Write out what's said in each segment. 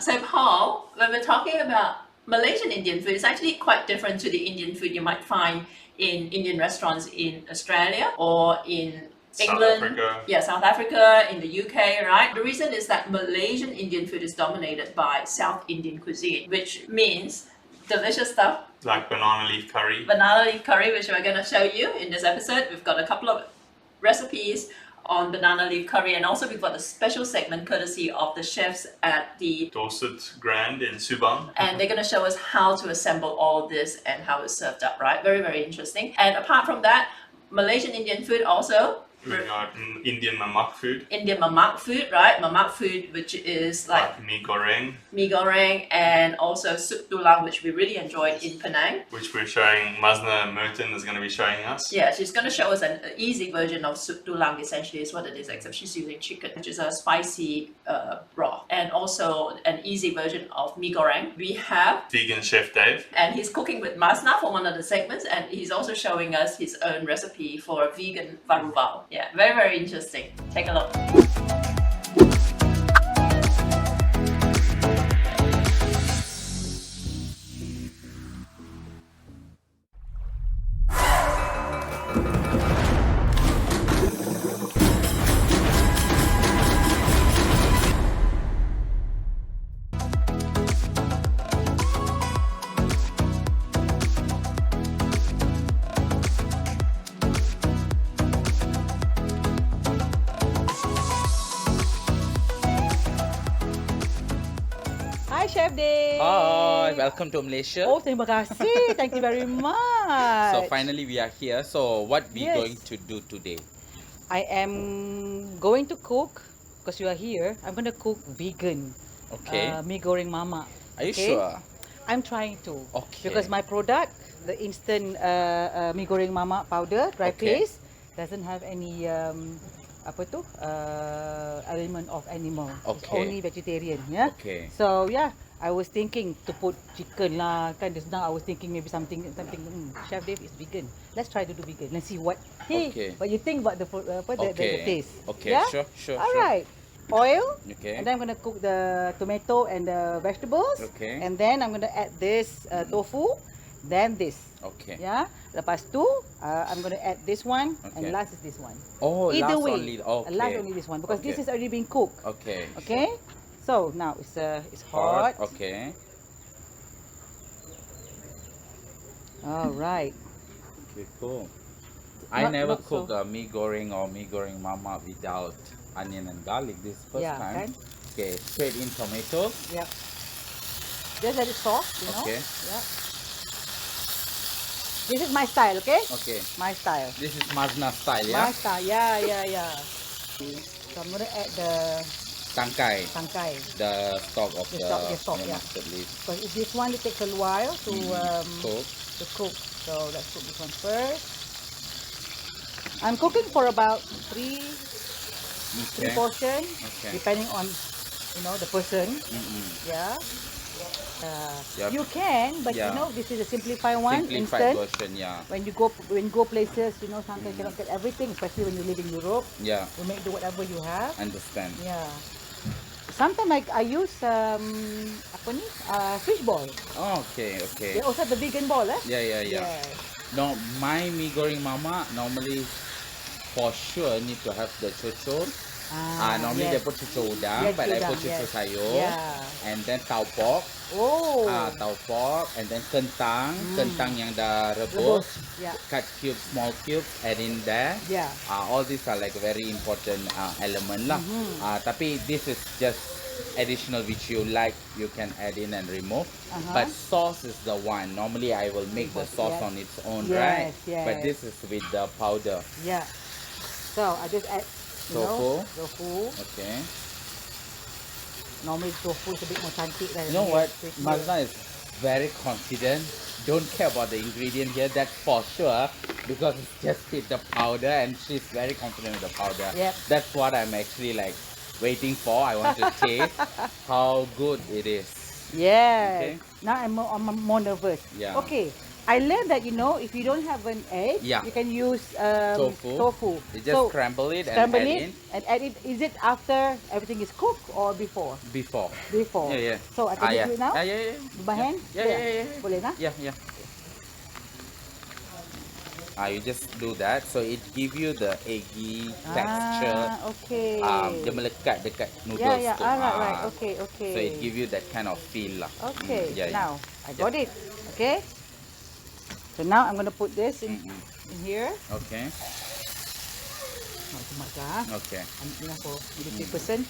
So Paul, when we're talking about Malaysian Indian food, it's actually quite different to the Indian food you might find in Indian restaurants in Australia or in England, South Africa, in the UK, right? The reason is that Malaysian Indian food is dominated by South Indian cuisine, which means delicious stuff like banana leaf curry. Banana leaf curry, which we're going to show you in this episode. We've got a couple of recipes on banana leaf curry, and also we've got a special segment courtesy of the chefs at the Dorsett Grand in Subang. And they're going to show us how to assemble all this and how it's served up, right? Very, very interesting. And apart from that, Malaysian Indian food also. We got Indian mamak food. Indian mamak food, right? Mamak food, which is like Mee Goreng. Mee Goreng, and also Sup Tulang, which we really enjoyed in Penang. Which we're showing, Mazna Merten is going to be showing us. Yeah, she's going to show us an easy version of Sup Tulang, essentially is what it is, except she's using chicken, which is a spicy broth. And also an easy version of Mee Goreng. We have Vegan Chef Dave. And he's cooking with Mazna for one of the segments, and he's also showing us his own recipe for a vegan Varuval. Yeah, very, very interesting. Take a look. Hi Chef Dave. Hi, welcome to Malaysia. Oh, terima kasih. Thank you very much. So finally we are here. So what we Yes. going to do today? I am going to cook, because you are here, I'm going to cook vegan Okay. Mee Goreng Mama. Are you okay? sure? I'm trying to. Okay. Because my product, the instant Mee Goreng Mama powder, dry Okay. paste, doesn't have any element of animal. It's Okay. only vegetarian, yeah. Okay. So yeah, I was thinking to put chicken lah. Kan just now I was thinking maybe something. Chef Dave is vegan. Let's try to do vegan. Let's see what Okay. what you think about the taste. Okay. Yeah? Sure. All right. Oil. Okay. And then I'm gonna cook the tomato and the vegetables. Okay. And then I'm gonna add this tofu. Then this. Okay. Yeah. Lepas tu, I'm gonna add this one, and Okay. last is this one. Oh, Either last way, only. Okay. last only this one because this Okay. is already being cooked. Okay. Okay. So now it's hot. Okay. All right. Okay. Cool. I never not cook so. Mee Goreng or Mee Goreng Mama without onion and garlic. This is first Yeah, time. kan? Okay. Straight in tomato. Yep. Just let it soft, you know. Okay. Yeah. This is my style, okay? Okay. My style. This is Mazna style, My yeah. style. Yeah. So I'm gonna add the Tangkai. tangkai. The stock of The the, stock, yeah. mustard leaf. Because this one it takes a while to Cook. to cook. So let's cook this one first. I'm cooking for about three Okay. portion, Okay. depending on the person. Yeah. Yep. You can, but Yeah. this is a simplified one, Simplified instant. version, yeah. When you go places, sometimes you cannot get everything, especially when you live in Europe. Yeah. You make do whatever you have. Understand. Yeah. Sometimes I use fish ball. Oh, okay. They also have the vegan ball, eh? Yeah. Yes. No, my Mee Goreng Mama normally for sure need to have the cucur. Normally they yes. put cucur udang, Yes, but I udang, put cucur yes. sayur. Yeah. And then tau pork. Oh. Tau pork. And then kentang. Kentang yang dah Rebus. rebus. Yeah. Cut cubes, small cubes, add in there. Yeah. All these are like very important element lah. Tapi this is just additional which you like, you can add in and remove. But sauce is the one. Normally I will make the sauce Yes. on its own, Yes, right? yes. But this is with the powder. Yeah. So I just add tofu. Okay. Normally tofu is a bit more cantik than You know what? fish. Mazna is very confident. Don't care about the ingredient here. That's for sure because it's just with the powder, and she's very confident with the powder. Yep. That's what I'm actually like waiting for. I want to taste how good it is. Yes. Okay. Now I'm more nervous. Yeah. Okay. I learned that, if you don't have an egg, Yeah. you can use Tofu. You just scramble it and add in. and add it. Is it after everything is cooked or before? Before. Before. Yeah. So I can do it now? Yeah. With my hand? Yeah. Boleh nah? Yeah. You just do that, so it give you the eggy texture. Okay. Dia melekat dekat noodles Yeah. tu. Right. Okay. So it give you that kind of feel lah. Okay. Yeah. Now I got it. Okay. So now I'm gonna put this in here. Okay. Not too much lah. Okay. Enough for maybe 3%.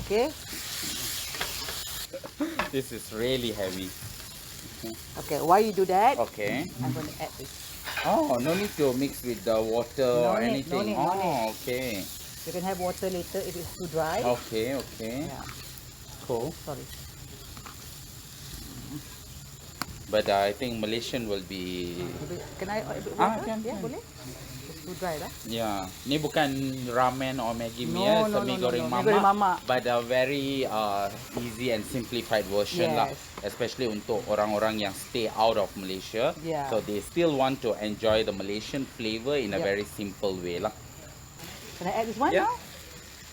Okay. This is really heavy. Okay. While you do that, Okay. I'm gonna add this. Oh, no need to mix with the water or anything. No need. Okay. You can have water later if it's too dry. Okay. Yeah. Cool. Sorry. But I think Malaysian will be. Can I add a bit water? Can. Boleh? It's too dry dah. Yeah. Ni bukan ramen or Maggi mee, No, it's a no, mee no, goreng no. mama, Mee goreng mama. but a very easy and simplified version lah. Yes. Especially untuk orang-orang yang stay out of Malaysia. Yeah. So they still want to enjoy the Malaysian flavor in a Yep. very simple way lah. Can I add this one Yeah. now?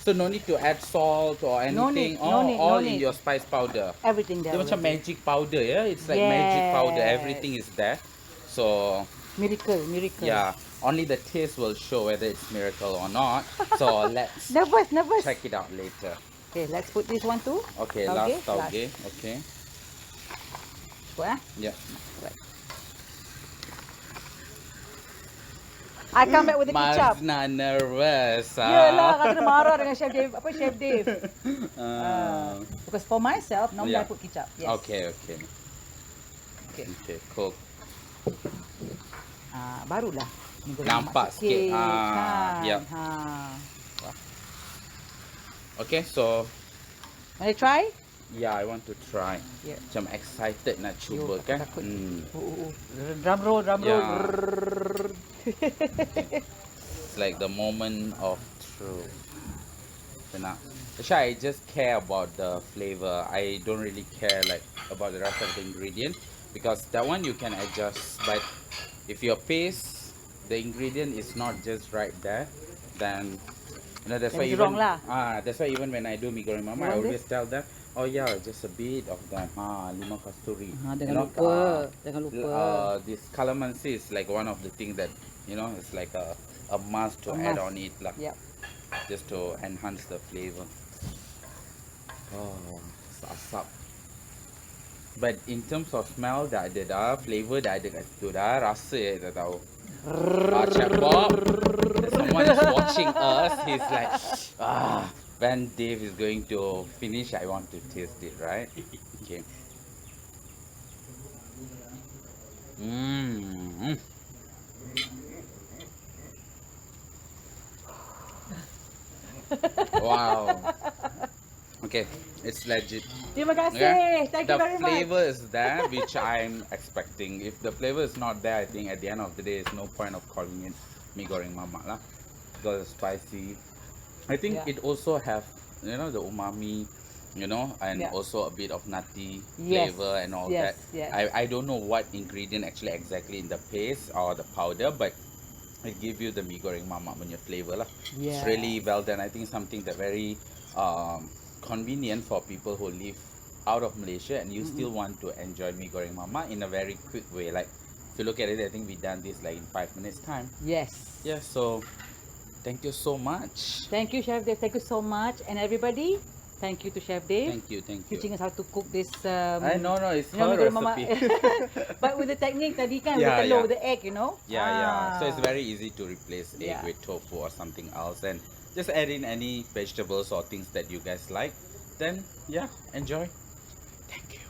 So no need to add salt or anything. No need, all no in need. your spice powder. Everything there. Dia macam already. magic powder, yeah. It's like magic powder. Yes. Everything is there. So Miracle. yeah, only the taste will show whether it's miracle or not. So let's Nervous. check it out later. Okay, let's put this one too. Okay, Tauge, last tauge. Okay. Put Yeah. I come back with the kicap. Mazna nervous. Yelah, kau kena marah dengan Chef Dave. Apa Chef Dave? Because for myself, normally I Yeah. put kicap. Yes. Okay. Okay. Cool. Barulah. Mee goreng Nampak mamak sikit. kan? Yeah. Okay, so Want to try? yeah, I want to try. Yeah. Macam excited nak cuba Yo, kan. takut. Drum roll. Yeah. It's like the moment of truth. Actually, I just care about the flavor. I don't really care like about the rest of the ingredient because that one you can adjust. But if your pace, the ingredient is not just right there, then that's why Then it's even wrong lah. that's why even when I do mee goreng mama, I Wrong always tell them, oh yeah, just a bit of that. Limau kasturi. Jangan lupa. This calamansi is like one of the things that it's like a must to add on it lah. Yep. Just to enhance the flavor. Oh, asap. But in terms of smell dah ada dah, flavor dah ada kat situ dah, rasa dah tahu. Chef Bob, someone is watching us. He's like, when Dave is going to finish, I want to taste it, right? Okay. Wow. Okay, it's legit. Terima kasih. Yeah. Thank The you very much. flavor is there, which I'm expecting. If the flavor is not there, I think at the end of the day, there's no point of calling it mee goreng mama lah, because it's spicy. I think it also have the umami, and also a bit of nutty flavor and all that. Yes. I don't know what ingredient actually exactly in the paste or the powder, but it give you the mee goreng mama punya flavor lah. Yeah. It's really well done. I think something that very convenient for people who live out of Malaysia and you still want to enjoy mee goreng mama in a very quick way. Like if you look at it, I think we done this like in 5 minutes time. Yes. Yeah, so thank you so much. Thank you, Chef Dave. Thank you so much. And everybody, thank you to Chef Dave. Thank you. Teaching us how to cook this. No, it's her mee goreng mama. recipe. But with the technique tadi kan, Yeah, with the telur, yeah. with the egg, Yeah. So it's very easy to replace egg Yeah. with tofu or something else, and just add in any vegetables or things that you guys like. Then enjoy. Thank you.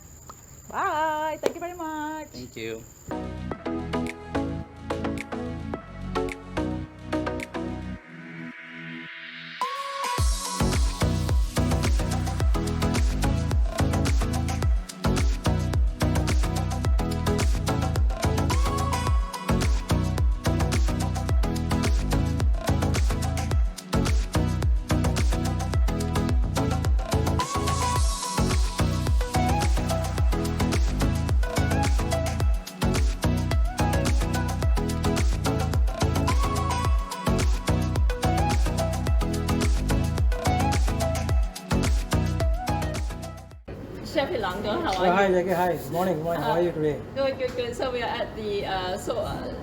Bye. Thank you very much. Thank you. Chef Elangovan. How are Hi, you? Jackie. Hi. Good morning. Good morning. How are you today? Good. So we are at the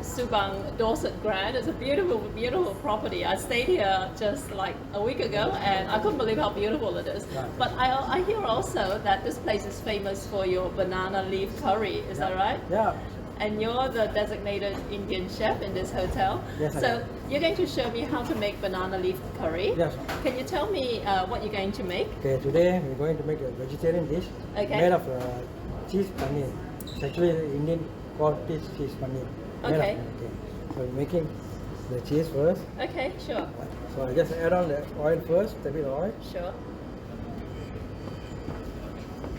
Subang Dorsett Grand. It's a beautiful property. I stayed here just like a week ago, and I couldn't believe how beautiful it is. Right. But I hear also that this place is famous for your banana leaf curry. Is that right? Yeah. And you're the designated Indian chef in this hotel. Yes, I So am. you're going to show me how to make banana leaf curry. Yes. Can you tell me what you're going to make? Okay, today we're going to make a vegetarian dish Okay. made of cheese paneer. It's actually Indian called cheese paneer. Made of Okay. okay. So we're making the cheese first. Okay, sure. So I just add on the oil first, a bit of oil. Sure.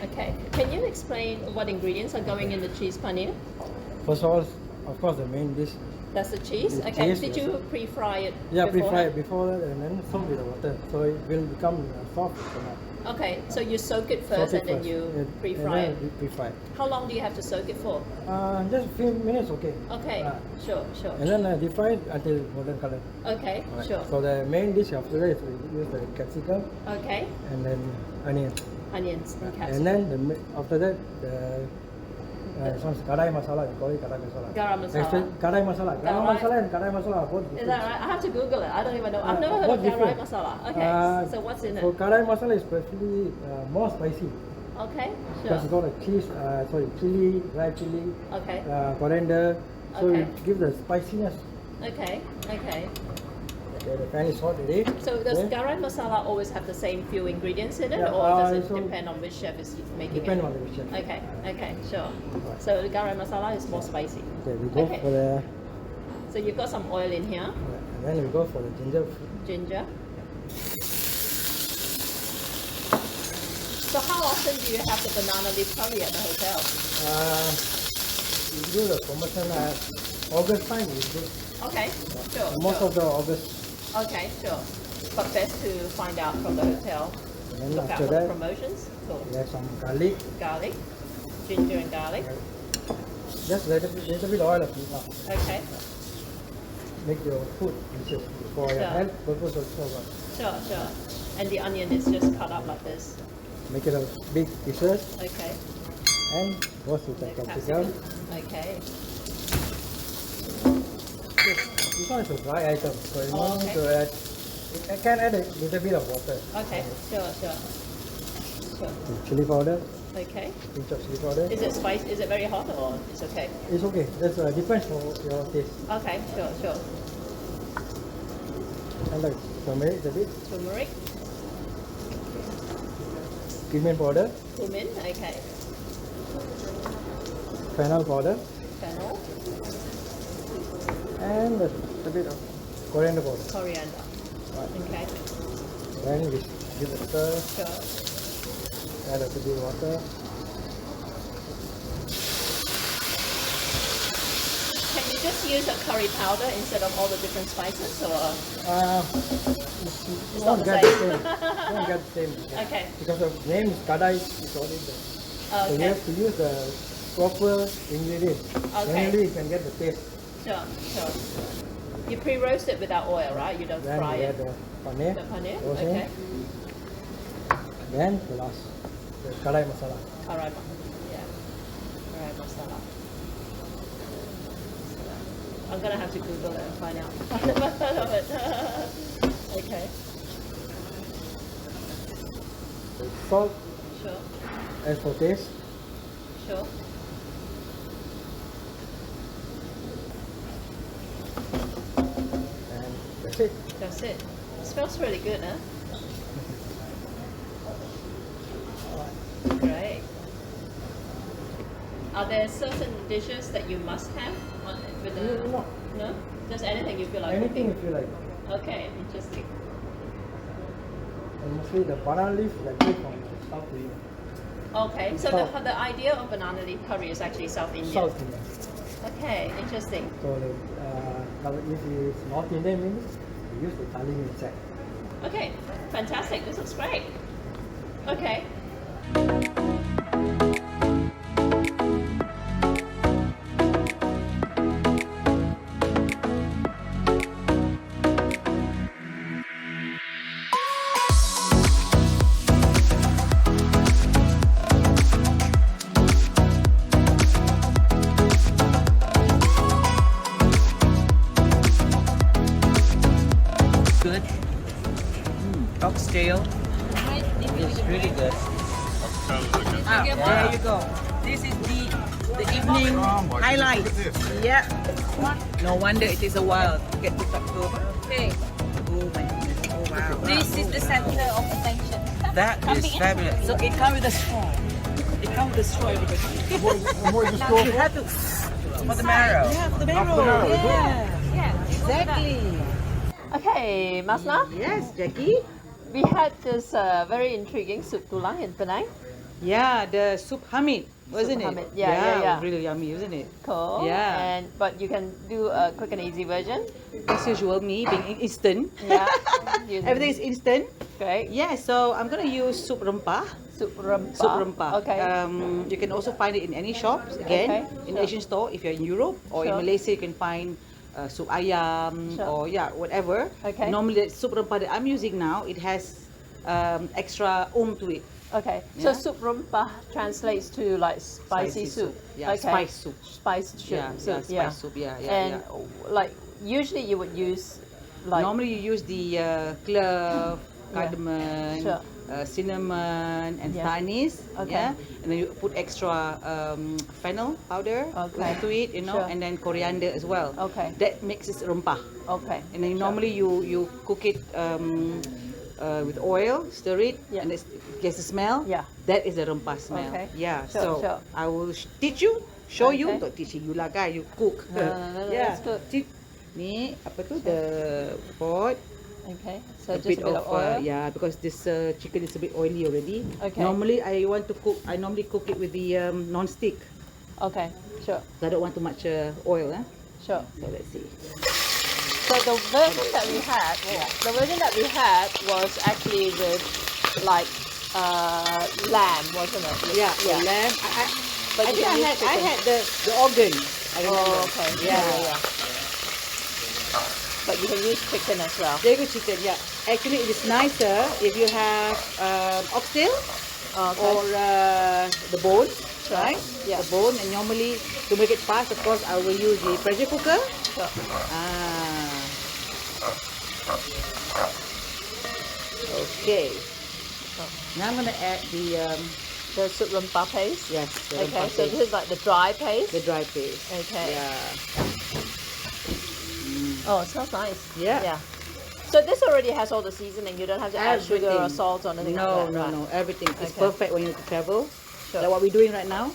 Okay. Can you explain what ingredients are going in the cheese paneer? First of all, of course, the main dish. That's the cheese? The Okay. cheese, Did yes. you pre-fry it? Yeah, pre-fry beforehand? it before that and then soak with the water. So it will become soft. Okay. So you soak it first Soak and then you pre-fry and it. then we pre-fry it. How long do you have to soak it for? Just a few minutes, okay. Okay. Sure. And then deep fry it until golden color. Okay. Alright. Sure. So the main dish after that is we use the capsicum Okay. and then onion. Onions and And capsicum. then after that the some kadai masala, we call it kadai masala. Garam masala. Actually, kadai masala. Garam Garai. masala and kadai masala are both Is different. that right? I have to Google it. I don't even know. I've never heard both of garai different. masala. Okay. So what's in it? So kadai masala is specifically more spicy Okay. because it's Sure. got a cheese, chili, dry chili, Okay. coriander. So Okay. it gives the spiciness. Okay. Okay. Okay, the pan is hot already. So does Okay. garam masala always have the same few ingredients in it, Yeah, or does it so depend on which chef is making Depend it? on the dish. Okay, okay, sure. Right. So the garam masala is more spicy. Okay, we go Okay. for the So you've got some oil in here, and then we go for the ginger. ginger. So how often do you have the banana leaf curry at the hotel? We do the promotion August time. We do Okay, sure. most sure. of the August. Okay, sure. But best to find out from the hotel. And then Look out after for the that, promotions. Cool. we have some garlic. Garlic, ginger and garlic. Just little bit oil of it now. Okay, Make your food delicious for your Sure. health purpose also. sure. And the onion is just cut up like this. Make it a big pieces Okay. and roast with the The capsicum. Okay. This one is a dry item, so you Oh, don't need okay. to add. I can add a little bit of water. Okay. Sure. Chili powder, Okay. pinch of chili powder. Is it spice? Is it very hot or it's okay? It's okay. That's depends on your taste. Okay. Sure. And like turmeric a bit, Turmeric, cumin powder, cumin. Okay. fennel powder, Fennel, and a bit of coriander powder. coriander. Okay. Then we give it a stir, Sure. add a little bit of water. Can you just use a curry powder instead of all the different spices, or? You not won't the get the same. same. You won't get the same. Yeah. Okay. Because the name is kadai, we call it that. So you Okay. have to use the proper ingredients. Okay. Then only you can get the taste. Sure. You pre-roast it without oil, right? You don't Then fry we it. add the paneer, The paneer. roasting. Okay. Then the last, the kadai masala. Karai masala. I'm gonna have to Google it and find out. I've never heard of it. Okay, Salt sure, as for taste. sure. And that's it. That's it. It smells really good, huh? Great. Are there certain dishes that you must have with the? No. No? Just anything you feel like Anything cooking? if you like. Okay, interesting. And mostly the banana leaf like this from South India. Okay, so South. the idea of banana leaf curry is actually South Indian. South India. Okay, interesting. So the now if it's North Indian means we use the thali inside. Okay, fantastic. This looks great. Okay. Oxtail is really good. There you go. This is the evening highlight. Yeah. No wonder it is a while to get to October. Okay. Oh my goodness. Oh wow. This is the center of attention. That is fabulous. So it comes with a straw. It comes with a straw, everybody. You have to for the marrow. Yeah, for the marrow. Yeah. Exactly. Okay, Mazna, Yes, Jackie. we had this very intriguing soup tulang in Penang. Yeah, the Sup Hameed, wasn't Sup it? Hameed. Yeah. Really yummy, isn't it? Cool. Yeah. But you can do a quick and easy version. As usual, me being instant. Yeah. Everything is instant. Great. Yeah, so I'm gonna use Sup Berempah. Sup Berempah. Sup Berempah. Okay. You can also find it in any shops. Again, Okay, in sure. Asian store. If you're in Europe or in Sure. Malaysia, you can find sup ayam Sure. or whatever. Okay. Normally, the Sup Berempah that I'm using now, it has extra to it. Okay. So Yeah. Sup Berempah translates to like spicy soup. Yeah, Okay. spice soup. Spice soup. Yeah, soup, spice soup. Yeah. And like usually you would use like Normally you use the clove, cardamom, Sure. Cinnamon and Yeah. anise. Okay. Yeah, and then you put extra fennel powder Okay. to it, Sure. and then coriander as well. Okay. That makes it rempah. Okay. And then normally you cook it with oil, stir it, Yeah. and it gets the smell. Yeah. That is the rempah smell. Okay. Yeah. Sure, so sure. I will teach you, show you. Okay. Not teaching you lah, guy. You cook. No, yeah. that's good. Ni apa tu the pot. Okay. So A just a bit of oil. yeah, because this chicken is a bit oily already. Okay. Normally I normally cook it with the non-stick. Okay. Sure. I don't want too much oil. Sure. So let's see. So the version that we had was actually with like lamb, wasn't it? Yeah, lamb. But I you think can use I chicken. had the organ. I remember. Oh, okay. Yeah. But you can use chicken as well. There you go, chicken. Yeah. Actually, it is nicer if you have oxtail Okay. or the bone, Sure. right? Yeah. The bone, and normally to make it fast, of course, I will use the pressure cooker. Sure. Okay. Now I'm gonna add the The Sup Berempah paste. yes, the Okay. rempah So paste, this is like the dry paste. the dry paste. Okay. Yeah. Oh, it smells nice. Yeah. Yeah. So this already has all the seasoning. You don't have to add sugar or Everything. salt or anything No, like that. no. Everything is Okay. perfect when you travel. Sure. Like what we're doing right now.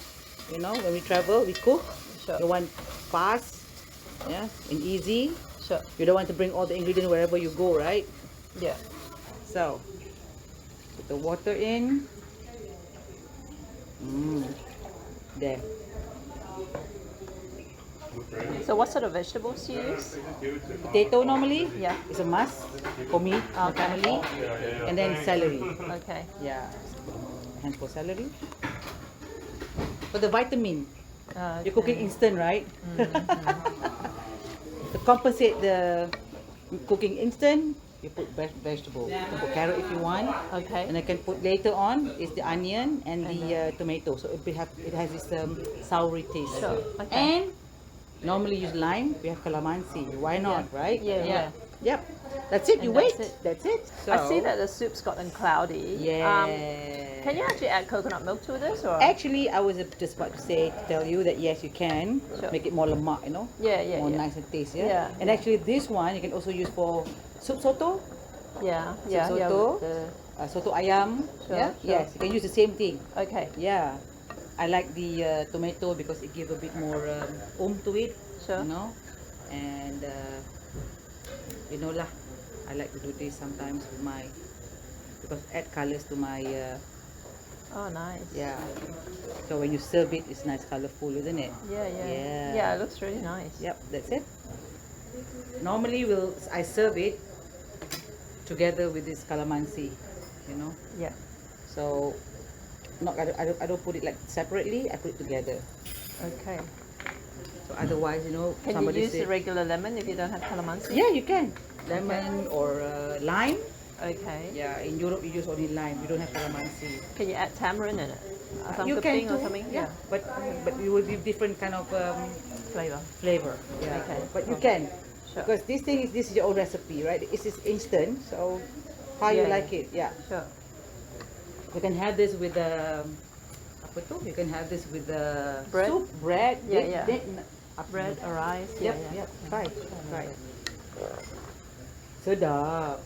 You know, when we travel, we cook. Sure. You want fast, yeah, and easy. Sure. You don't want to bring all the ingredients wherever you go, right? Yeah. So, put the water in. There. So what sort of vegetables do you use? Potato normally. Yeah. It's a must for me, my Okay. family. And then celery. Okay. Yeah. Hands for celery. For the vitamin. You're cooking instant, right? To compensate the cooking instant, you put vegetable. You can put carrot if you want. Okay. And I can put later on is the onion and the tomato. So it has this soury taste. Sure. Okay. And normally use lime. We have calamansi. Why not, right? Yeah. Yep. That's it. And You that's wait. it. That's it. So, I see that the soup's gotten cloudy. Yeah. Can you actually add coconut milk to this, or? Actually, I was just about to tell you that yes, you can Sure. make it more lemak, Yeah. more nice and taste, yeah. Yeah. And actually, this one you can also use for soup soto, Yeah. soto. with the- soto ayam. Sure, Yeah. sure. Yes, you can use the same thing. Okay. Yeah. I like the tomato because it gives a bit more to it, Sure. you know. And you know lah, I like to do this sometimes with because add colors to my Oh, nice. yeah. So when you serve it, it's nice, colorful, isn't it? Yeah. Yeah. Yeah, it looks really nice. Yep, that's it. Normally, I serve it together with this calamansi, you know. Yeah. So, I don't put it like separately. I put it together. Okay. So otherwise, you know, Can you somebody use say, the regular lemon if you don't have calamansi? yeah, you can lemon or lime. Okay. Yeah, in Europe you use only lime. You don't have calamansi. Can you add tamarind in it? Some you cooking can or too, something? yeah. But it will be different kind of Flavor. flavor. Yeah. Okay. But you Okay. can. Sure. Because this is your own recipe, right? This is instant, so how you Yeah, like it. Yeah. Sure. You can have this with the apa tu? You can have this with the Bread? soup, bread, Yeah, yeah. up Bread or rice. Yep, Yeah, yep. Try. Sedap.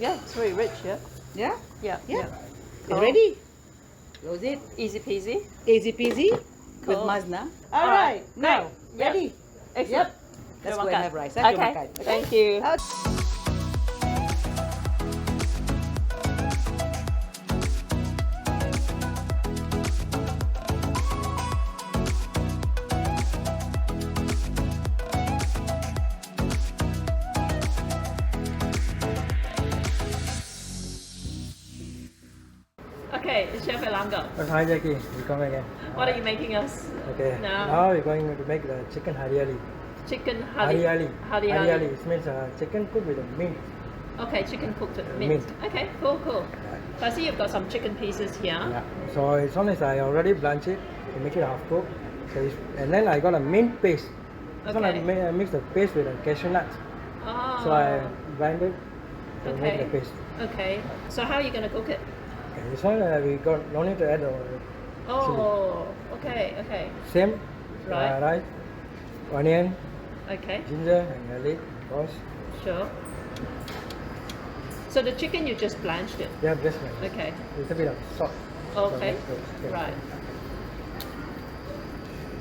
Yeah, it's very rich. Yeah. Yeah? Yeah. Yeah. Cool. You ready? Close it. Easy peasy. Easy peasy with Cool. Mazna. All All right. right, Now, great. Yep. ready? Excellent. Let's Terima go and kasih. have rice. Okay. Terima kasih. Thank you. Okay, Chef Elango, Hi Jackie, welcome again. what are you making us? Okay, Now- now we're going to make the chicken hariali. Chicken Hariali. Hariali. It means chicken cooked with the mint. Okay, chicken cooked with mint. Mint. Okay, cool. So I see you've got some chicken pieces here. Yeah. So as long as I already blanch it to make it half cooked. So and then I got a mint paste. This one Okay. I mix the paste with the cashew nuts. Oh. So I grind it to make Okay. the paste. Okay. So how are you going to cook it? Okay, this one we got no need to add the Oh, okay. same Right. rice, onion, Okay, ginger and garlic, of course. sure. So the chicken you just blanched it. Yeah, just like Okay. little bit of salt. Okay. Okay. Right.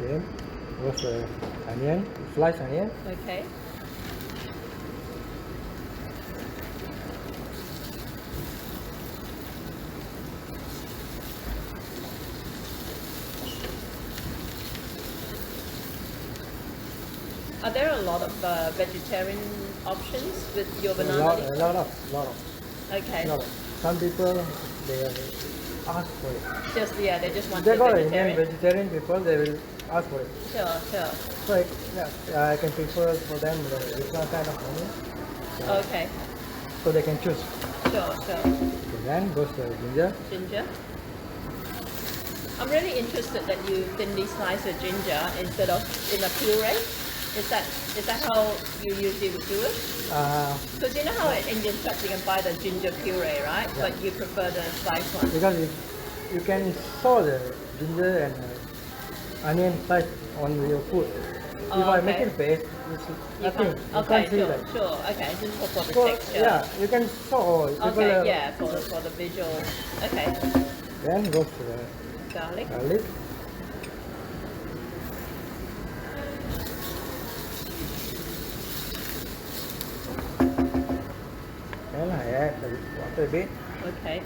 Then roast the onion, sliced onion. Okay. Are there a lot of vegetarian options with your A banana lot, leaf? a lot of. Okay. Lot of. Some people they ask for it. They just want They the got Indian vegetarian. vegetarian people, they will ask for it. Sure. So I can prefer for them the different kind of onion, Okay. so they can choose. Sure. Okay, then goes the ginger. Ginger. I'm really interested that you thinly slice the ginger instead of in a puree. Is that how you usually would do it? Because Because you know how at Indian shops you can buy the ginger puree, right? Yeah. But you prefer the sliced one. if you can saw the ginger and onion slice on your food. Oh, If I make okay. it paste, it's You nothing. can't. You Okay, can't see that. sure. Okay, just for the So, texture. yeah, you can saw. People, Okay, yeah, for the visual. Okay, Then goes to the garlic. garlic. Then I add the water a bit. Okay.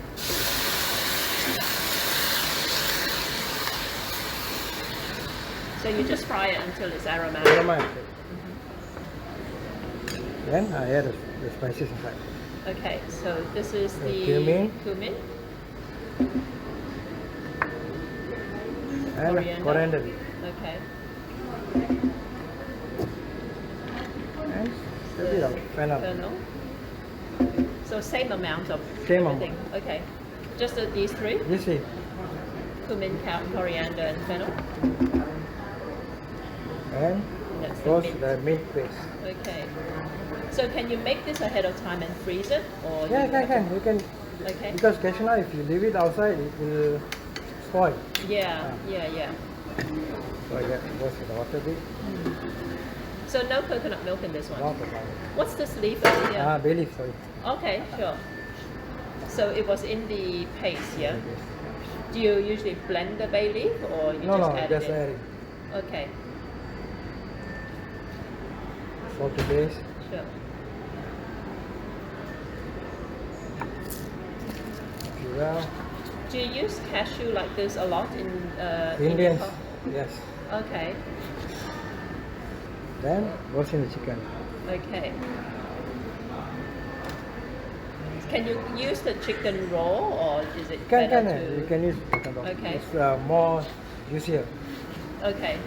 So you just fry it until it's aromatic. Then I add the spices inside. Okay, so this is The the cumin. cumin. And Coriander. coriander. Okay. And a bit of fennel. Fennel. So same amount of Same everything. Okay. Just these three? This is Cumin, coriander, and fennel. and That's the goes mint. the mint paste. Okay. So can you make this ahead of time and freeze it, or Yeah, you have to- you can. Okay. Because cashew nut, if you leave it outside, it will spoil. Yeah. So I get goes with the water bit. So no coconut milk in this one. Not the flour. What's this leaf over here? Bay leaf, sorry. Okay, sure. So it was in the paste, yeah? Do you usually blend the bay leaf, or you No, just no, add just it in? add it. Okay, Salt to taste. sure. Well, Do you use cashew like this a lot in Indians, co- yes. Okay, Then goes in the chicken. okay. Can you use the chicken raw, or is it better to... You can use chicken raw. Okay. It's more juicier. Okay.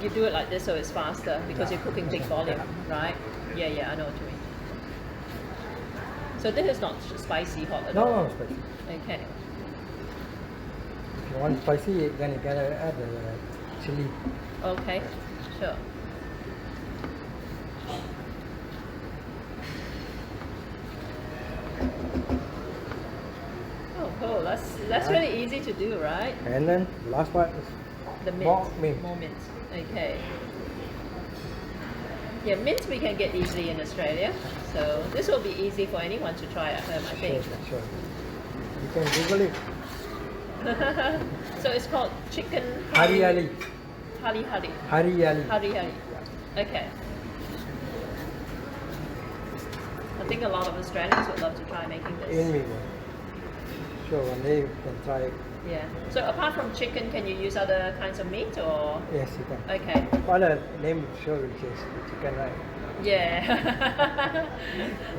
You do it like this so it's faster because you're cooking big volume, right? Yeah, I know what you mean. So this is not spicy hot at all? No, spicy. Okay. If you want spicy, then you can add the chili. Okay, sure. that's really easy to do, right? And then last part is The mint. More mint. More mint. Okay. Yeah, mint we can get easily in Australia, so this will be easy for anyone to try at home, I think. sure. You can Google it. So it's called chicken Hari-hari. hari-hari. Hari-hari. Hari-hari. Okay. I think a lot of Australians would love to try making this. In Mee Goreng. Sure, one day you can try it. Yeah. So apart from chicken, can you use other kinds of meat or? Yes, you can. Okay. But the name sure will change. Chicken, right? Yeah.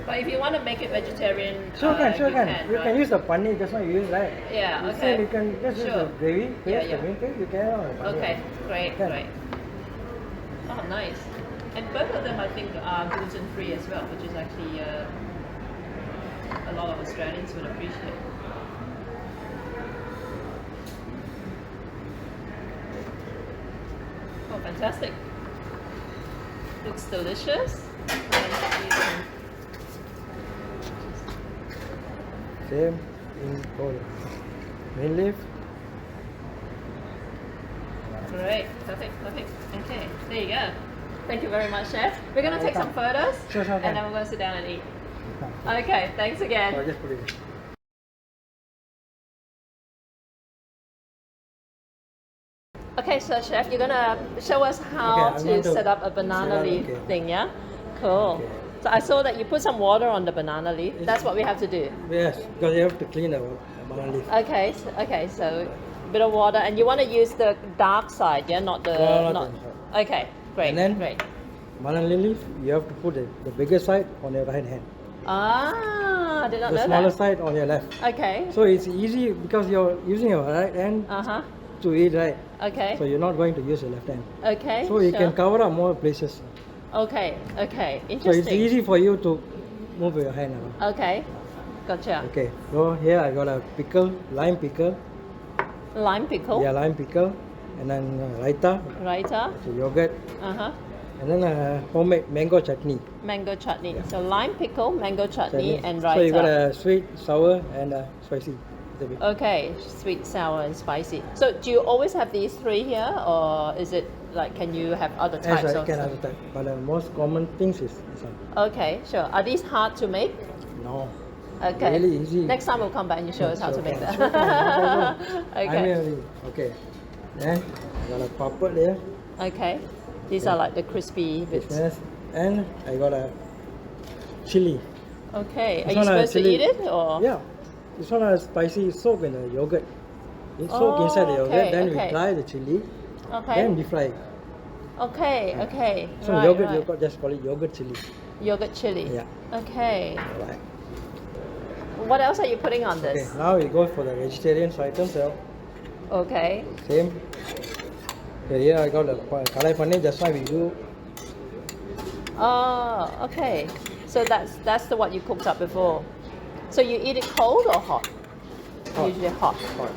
But if you want to make it vegetarian, Sure can. You right? can use the paneer, just what you use, right? Yeah, Instead okay. you can just use Sure. the gravy, Yeah, paste, yeah. the main paste, you can. Okay, great, Can. great. Oh, nice. And both of them, I think, are gluten-free as well, which is actually a lot of Australians would appreciate. Oh, fantastic. Looks delicious. Same in all. Main leaf. Great, perfect. Okay, there you go. Thank you very much, Chef. We're going to take some photos, Sure, and then we're going to sit down and eat. Okay, thanks again. I'll just put it in. Okay, so Chef, you're gonna show us how Okay, I'm to going to set up a banana set up, leaf okay. thing, yeah? Cool. Okay. So I saw that you put some water on the banana leaf. That's what we have to do. Yes, because you have to clean the banana leaf. Okay, so a bit of water, and you want to use the dark side, yeah, not the No, not the inside. Okay, great, And then- great. Banana leaf, you have to put the bigger side on your right hand. Ah, I did not The know smaller that. side on your left. Okay. So it's easy because you're using your right hand Uh-huh. to eat, right? Okay. So you're not going to use your left hand. Okay. So you sure. can cover up more places. Okay. So Interesting. it's easy for you to move your hand around. Okay. Gotcha. Okay, so here I got a pickle, lime pickle. Lime pickle. Yeah, lime pickle. And then raita, Raita. so yogurt. Uh-huh. And then homemade mango chutney. Mango chutney. So lime pickle, mango chutney, and raita. So you got a sweet, sour, and spicy. little bit. Okay, sweet, sour, and spicy. So do you always have these three here, or is it like can you have other types Yes, I of can stuff? have that. But the most common things is this one. Okay, sure. Are these hard to make? No. Okay. Really easy. Next time we'll come back and you show us how to make that. Sure can, no problem. Okay. Okay. Then I got a papad there. Okay. These are like the crispy bits. Yes. And I got a chili. Okay. Are This you one supposed to chili. eat it or? Yeah. This one is spicy soak in the yogurt. It's soaked inside the yogurt. okay, Then okay. we dry the chili. Okay. Then deep fry. Okay. Okay. So right, yogurt, right. you could just call it yogurt chili. Yogurt chili. Yeah. Okay. Alright. What else are you putting on Okay. this? Now we go for the vegetarian items. So Okay. same. Okay, here I got the kalai paneer. Just now we do. Oh, okay. So that's the what you cooked up before. So you eat it cold or hot? Hot. Usually hot. Hot.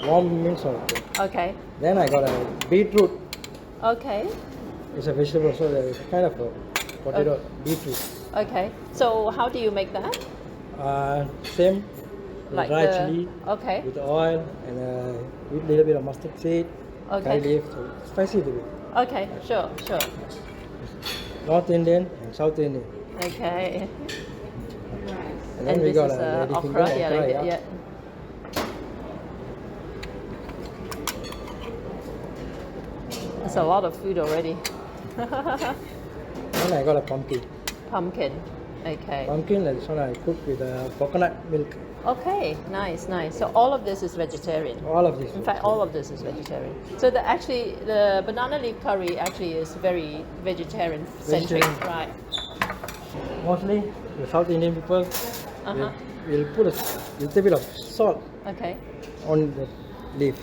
Warm means okay. Okay. Then I got a beetroot. Okay. It's a vegetable, so it's kind of a potato beetroot. Okay. So how do you make that? Same. Like Dry the- chili Okay. with oil and a little bit of mustard seed, Okay. curry leaf, so spicy a little bit. Okay. Sure. North Indian and South Indian. Okay. And then And we this got is a lady okra. finger, Yeah, okra, like yeah. that, yeah. There's a lot of food already. Then I got a pumpkin. Pumpkin. Okay. Pumpkin, and this one I cook with coconut milk. Okay. Nice. So all of this is vegetarian. All of this. In fact, all of this is vegetarian. So the banana leaf curry actually is very vegetarian centric, Vegetarian. right? Mostly the South Indian people Uh-huh. will put a little bit of salt Okay. on the leaf.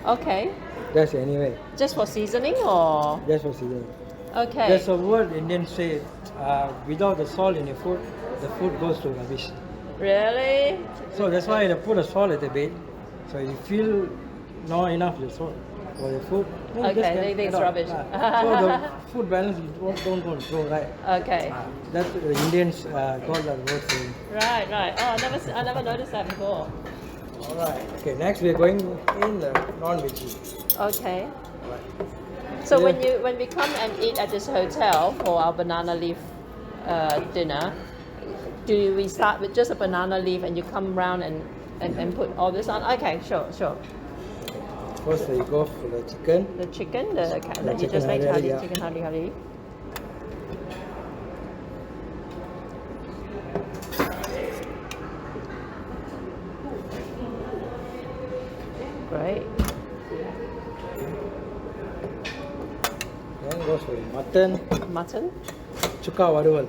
Okay. That's anyway. Just for seasoning or? That's for seasoning. Okay. There's a word Indians say, without the salt in your food, the food goes to rubbish. Really? So that's why they put a salt at the bait. So you feel not enough the salt for the food. then you Okay, just they think it's add on. rubbish. So the food balance you don't control, right? Okay. That's the Indians call that word saying. Right. Oh, I never noticed that before. Alright. Okay, next we're going in the non-veggie. Okay. Alright. So Yeah. when we come and eat at this hotel for our banana leaf dinner, do we start with just a banana leaf and you come around and put all this on? Okay, sure. First we go for the chicken. The chicken, that you chicken just make hari-hari, yeah. chicken hari-hari. Great. Then goes for the mutton. Mutton. Chuka Varuval.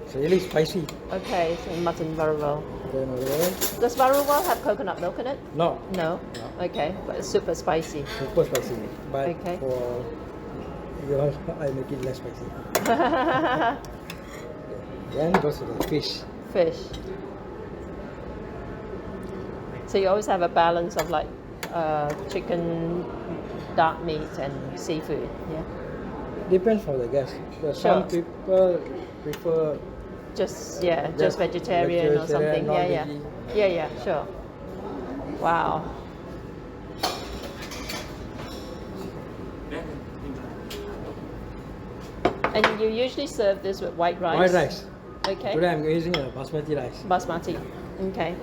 It's really spicy. Okay, so mutton Varuval. Then Varuval. Does Varuval have coconut milk in it? No, No. Okay, but it's super spicy. super spicy. But Okay. for you all, I make it less spicy. Then goes to the fish. Fish. So you always have a balance of like chicken, dark meat, and seafood. Yeah. Depends on the guest. Because some Sure. people prefer Just Just vegetarian or something. vegetarian, Yeah, sure. Wow. And you usually serve this with white rice. white rice. Okay. Today I'm using a basmati rice. Basmati. Okay.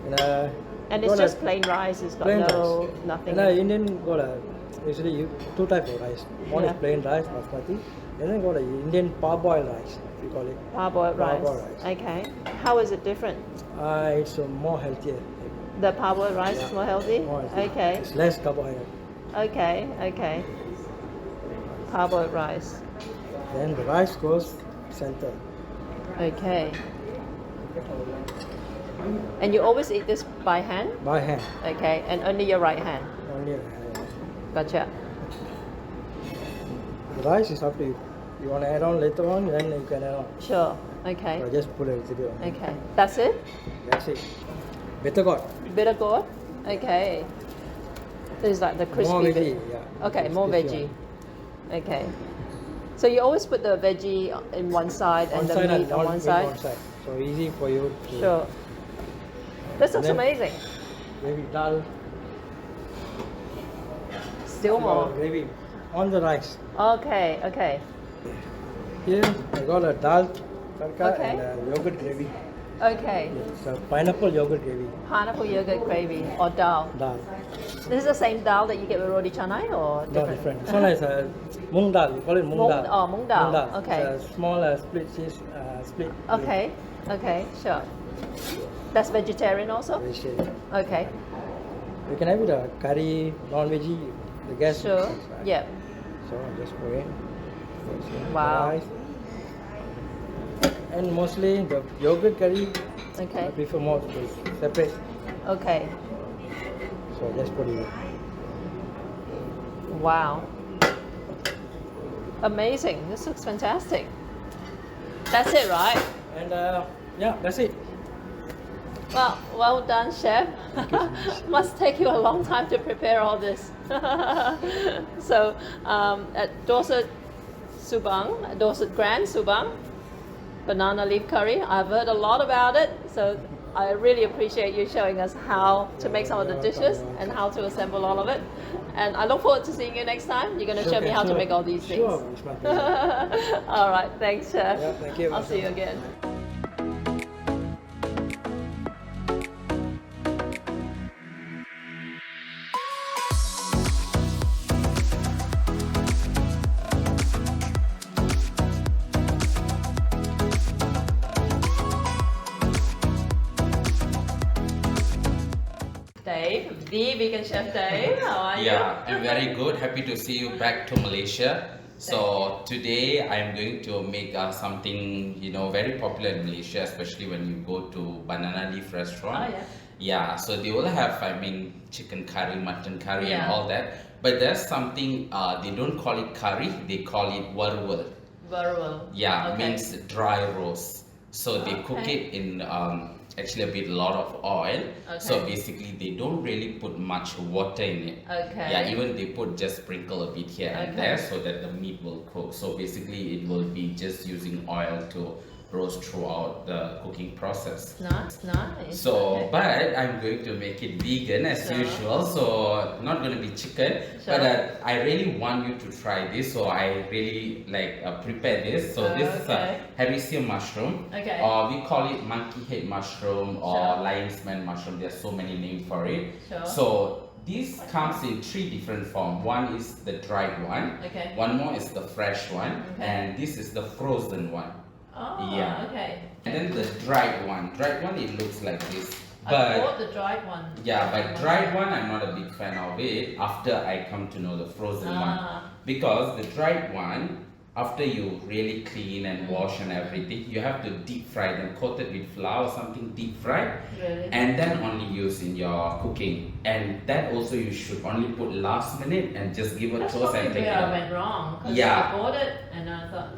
And, And it's got just a plain rice. It's got plain no rice. nothing. And Indian got a usually two types of rice. One Yeah. is plain rice, basmati, and then got a Indian parboiled rice. We call it. Parboiled rice. Parboiled rice. Okay. How is it different? It's more healthier. The parboiled rice is Yeah. more healthy? More healthy. Okay. It's less carbohydrate. Okay. Parboiled rice. Then the rice goes center. Okay. And you always eat this by hand? By hand. Okay. And only your right hand? Only Gotcha. the rice is up to you. You want to add on later on, then you can add on. Sure. Okay. So just put a little bit on. Okay. That's it? That's it. Bitter gourd. Bitter gourd? Okay. This is like the crispy More bit. veggie, yeah. Okay, It's more crispy veggie. one. Okay. So you always put the veggie in one side and One the side meat and on one side? One side. So easy for you to. Sure. This looks then- amazing. Maybe dal. Still more. Gravy on the rice. Okay. Here I got a dal tadka Okay. and a yogurt gravy. Okay. It's a pineapple yogurt gravy. Pineapple yogurt gravy or dal. Dal. This is the same dal that you get with roti canai or No different? different. This one is a mung dal. We call it mung Mung- dal. oh, mung dal. Okay. It's a small split cheese split. Okay, sure. That's vegetarian also? Vegetarian. Okay, You can have it a curry, non-veggie. The guest. sure. chooses, right? Yeah. So just pour in. Wow. Rice. And mostly the yogurt curry, I Okay, prefer more to separate. okay. So just put it in. Wow. Amazing. This looks fantastic. That's it, right? And yeah, that's it. Well done, chef. Must take you a long time to prepare all this. So, at Dorsett Subang, Dorsett Grand Subang, banana leaf curry. I've heard a lot about it, so I really appreciate you showing us how to make some of the dishes and how to assemble all of it. And I look forward to seeing you next time. You're going to show me how to make all these things. Sure, it's my pleasure. All right, thanks, chef. Yeah, thank you. I'll see you again. Dave, the vegan chef Dave, how are you? Yeah, I'm very good. Happy to see you back to Malaysia. So today I'm going to make something very popular in Malaysia, especially when you go to banana leaf restaurant. Oh, yeah. Yeah, so they will have chicken curry, mutton curry, and Yeah. all that. But there's something they don't call it curry; they call it Varuval. Varuval. Yeah, Okay. means dry roast. So they cook Okay. it in actually a lot of oil. So Okay. basically they don't really put much water in it. Okay. Yeah, even they put just sprinkle a bit here and Okay. there so that the meat will cook. So basically it will be just using oil to roast throughout the cooking process. Nice, nice. So, Okay. but I'm going to make it vegan as Sure. usual. So, not going to be chicken. Sure. But I really want you to try this. So, I really like prepare this. So, this is Okay. a hericium mushroom. Okay. Or we call it monkey head mushroom or Sure. lion's mane mushroom. There's so many names for it. Sure. So, this comes in 3 different forms. One is the dried one. Okay. One more is the fresh one. Okay. And this is the frozen one. Oh, Yeah. okay. And then the dried one. Dried one, it looks like this. I But bought the dried one. yeah, but dried one, I'm not a big fan of it after I come to know the frozen one. Because the dried one, after you really clean and wash and everything, you have to deep fry them, coat it with flour or something, deep fried, Really? and then only use in your cooking. And that also you should only put last minute and just give a That's toast probably and take it where I out. went wrong. 'Cause Yeah. I bought it and I thought,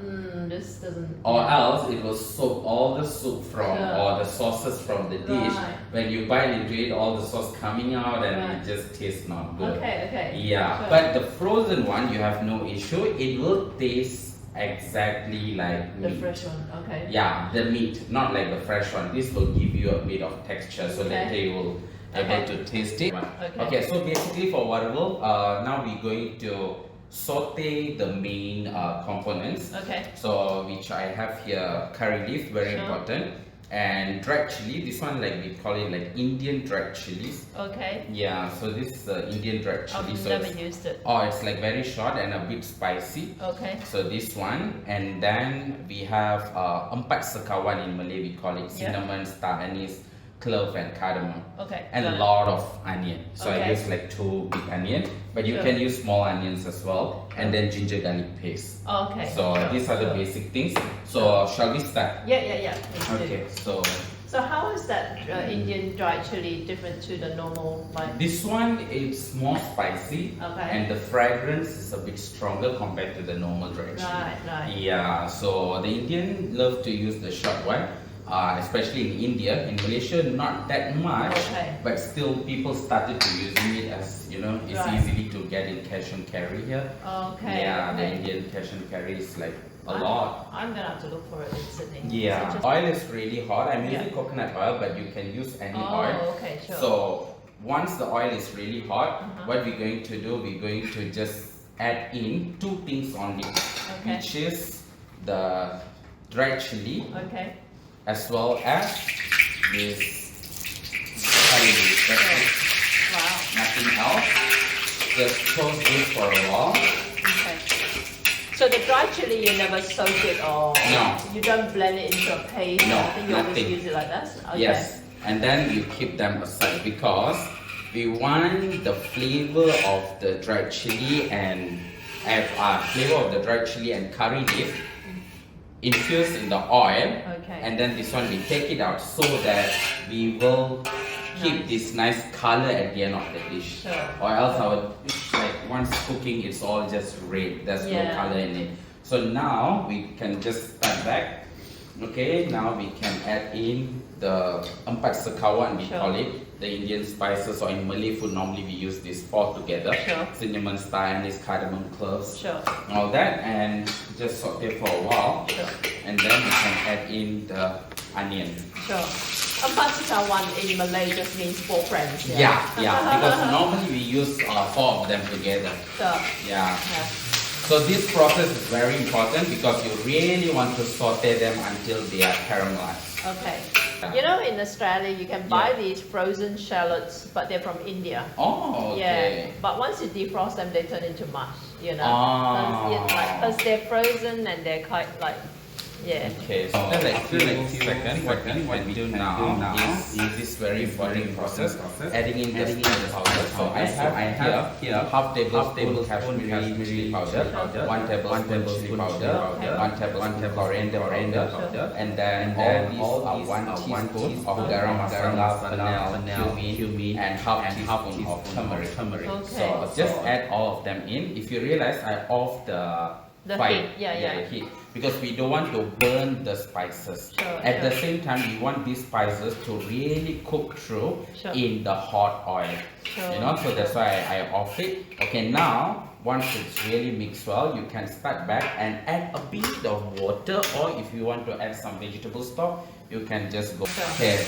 this doesn't. Or else it will soak all the soup from Yeah. or the sauces from the dish. Right. When you bite into it, all the sauce coming out and Right. it just tastes not good. Okay, okay. Yeah, Sure. but the frozen one you have no issue. It will taste exactly like The meat. fresh one, okay. Yeah, the meat, not like the fresh one. This will give you a bit of texture, so Okay. later you will able Okay. to taste it. Okay. So basically for Varuval, now we're going to saute the main components. Okay. So which I have here, curry leaf, very Sure. important, and dried chili. This one like we call it like Indian dried chilies. Okay. Yeah, so this is the Indian dried chili. I've So never it's, used it. it's like very short and a bit spicy. Okay. So this one, and then we have empat sekawan in Malay. We call it Yeah. cinnamon, star anise, clove, and cardamom. Okay. And got a it. lot of onion. So I Okay. use like 2 big onion, but you Sure. can use small onions as well. And then ginger garlic paste. Okay. So sure, these are the sure. basic things. So shall we start? Yeah, yeah, yeah. Let's do Okay, it. so So how is that Indian dried chili different to the normal like? this one is more spicy Okay. and the fragrance is a bit stronger compared to the normal dried chili. Right, right. Yeah, so the Indian love to use the short one, especially in India. In Malaysia, not that much, Okay. but still people started to using it as, it's Right. easily to get in cash and carry here. Okay. Yeah, the okay. Indian cash and carry is like a lot. I'm gonna have to look for it in Sydney. Yeah, Is it just- oil is really hot. I'm using Yeah. coconut oil, but you can use any Oh, oil. okay, sure. So once the oil is really hot, Uh-huh. what we're going to do, we're going to just add in 2 things only, Okay. which is the dried chili Okay. as well as this curry leaf. That's it. Wow. Nothing else. Just toast this for a while. Okay. So the dried chili, you never soak it or No. you don't blend it into a paste. No, or anything, you always nothing. use it like that. Okay. Yes, and then you keep them aside because we want the flavor of the dried chili and flavor of the dried chili and curry leaf infused in the oil. Okay. And then this one we take it out so that we will keep this nice color at the end of the dish. Sure. Or else our dish, like once cooking, it's all just red. There's no Yeah. color in it. So now we can just start back. Okay, now we can add in the empat sekawan, we Sure. call it, the Indian spices, or in Malay food normally we use these 4 together. Sure. Cinnamon, star anise, cardamom, cloves, Sure. all that, and just saute for a while. Sure. And then we can add in the onion. Sure. Empat sekawan in Malay just means 4 friends. Yeah, because normally we use 4 of them together. Sure. Yeah. Yeah. So this process is very important because you really want to saute them until they are caramelized. Okay. You know, in Australia, you can buy these frozen shallots, but they're from India. Oh, okay. Yeah, but once you defrost them, they turn into mush. You know, Ah. because they're frozen and they're quite like, yeah. Okay, so after like few seconds, what we do now is this very important process, adding in the spice powder. So I have here half tablespoon Kashmiri chili powder, 1 tablespoon chili powder, 1 tablespoon coriander powder, and then all these are 1 teaspoon of garam masala, fennel, cumin, and half teaspoon of turmeric. Okay. So just add all of them in. If you realize, I off the fire, heat, yeah. the heat, because we don't want to burn the spices. Sure, At the sure. same time, we want these spices to really cook through Sure. in the hot oil. Sure, So that's why I off it. Okay, now once it's really mixed well, you can start back and add a bit of water, or if you want to add some vegetable stock, you can just go. Okay.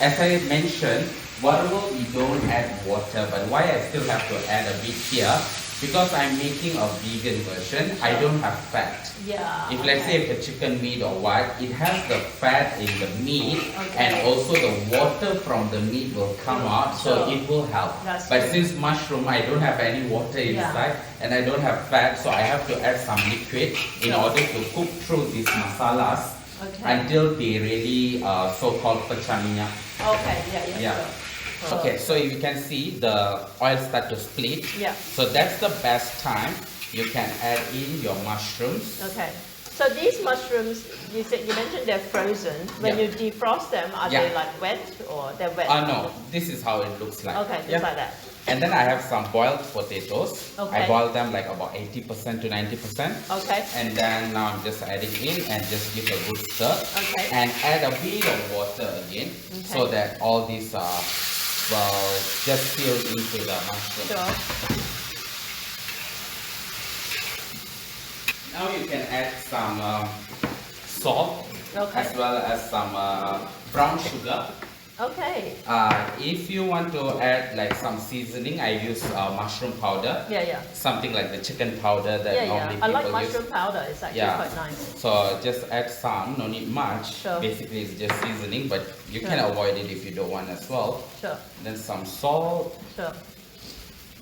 As I mentioned, Varuval we don't add water, but why I still have to add a bit here? Because I'm making a vegan version, I don't have fat. Yeah. If let's say if a chicken meat or what, it has the fat in the meat, and also the water from the meat will come out, so it will help. But since mushroom, I don't have any water inside, and I don't have fat, so I have to add some liquid in order to cook through these masalas until they really so-called pecah minyak. Okay, yeah. Sure. Okay, so you can see the oil start to split. Yeah. So that's the best time you can add in your mushrooms. Okay. So these mushrooms, you mentioned they're frozen. When you defrost them, are they like wet or they're wet? No, this is how it looks like. Okay, just like that. And then I have some boiled potatoes. Okay. I boil them like about 80% to 90%. Okay. And then now I'm just adding in and just give a good stir. Okay. And add a bit of water again, so that all these will just seal into the mushroom. Sure. Now you can add some salt, as well as some brown sugar. Okay. If you want to add like some seasoning, I use mushroom powder. Yeah. Something like the chicken powder that normally people I like use. mushroom powder. It's actually quite nice. So just add some, no need much. Sure. Basically it's just seasoning, but you can avoid it if you don't want as well. Sure. Then some salt. Sure.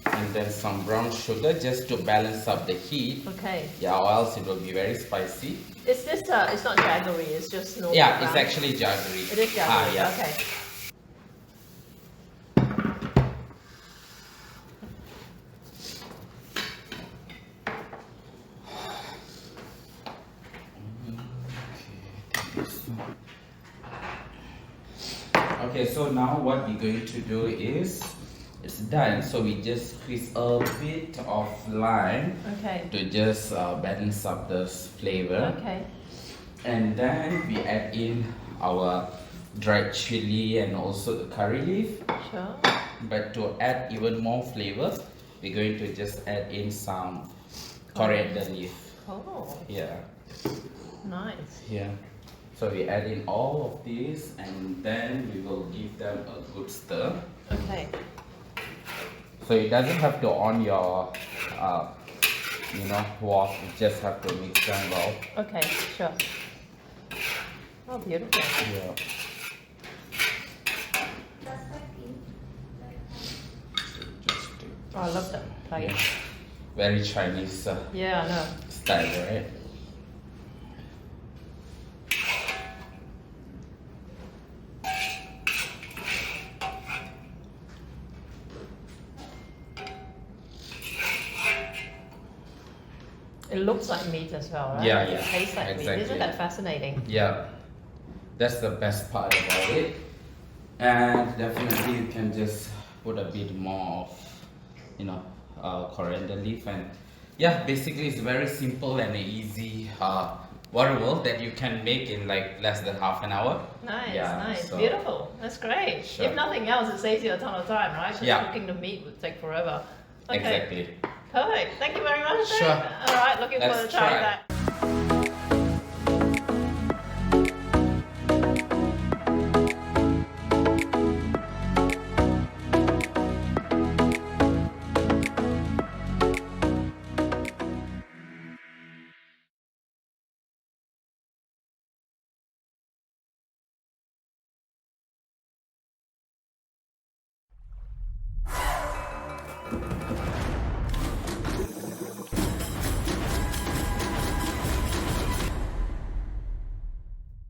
And then some brown sugar just to balance up the heat. Okay. Yeah, or else it will be very spicy. Is this, it's not jaggery, it's just normal Yeah, brown? it's actually jaggery. It is jaggery, yeah. okay. Okay, so now what we're going to do is, it's done, so we just squeeze a bit of lime to just balance up the flavor. Okay. And then we add in our dried chili and also the curry leaf. Sure. But to add even more flavor, we're going to just add in some coriander leaf. Oh. Yeah. Nice. Yeah. So we add in all of these, and then we will give them a good stir. Okay. So it doesn't have to on your, wok. You just have to mix them well. Okay, sure. Oh, beautiful. Yeah. Oh, I love that. Like, Yeah. Very Chinese yeah, I know. style, right? It looks like meat as well, right? Yeah, It tastes like meat. Isn't exactly. that fascinating? Yeah, that's the best part about it. And definitely you can just put a bit more of, coriander leaf, and yeah, basically it's very simple and easy Varuval that you can make in like less than half an hour. Nice, Yeah, nice. so- Beautiful. That's great. Sure. If nothing else, it saves you a ton of time, right? Just Yeah. cooking the meat would take forever. Okay. Exactly. Perfect. Thank you very much. Sure. All right, looking forward Let's to trying try. that.